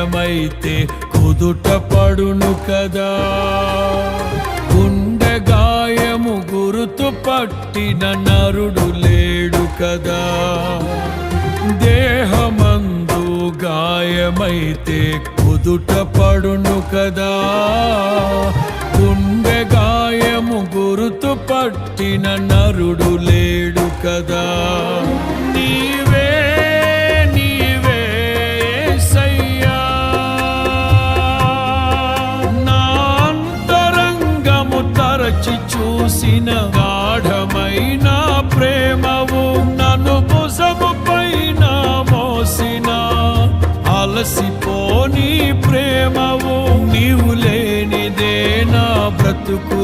గాయమైతే కుదుట పడును కదా. గుండె గాయము గురుతు పట్టిన నరుడు లేడు కదా. దేహమందు గాయమైతే కుదుట పడును కదా. గుండె గాయము గురుతు పట్టిన నరుడు లేడు కదా. నీవే నీవే యేసయ్యా, నా అంతరంగము తరచి చూసిన గాఢమైన ప్రేమవు, నన్ను భుజము పైన మోసిన అలసిపోని ప్రేమవు. నీవు లేనిదే నా బ్రతుకు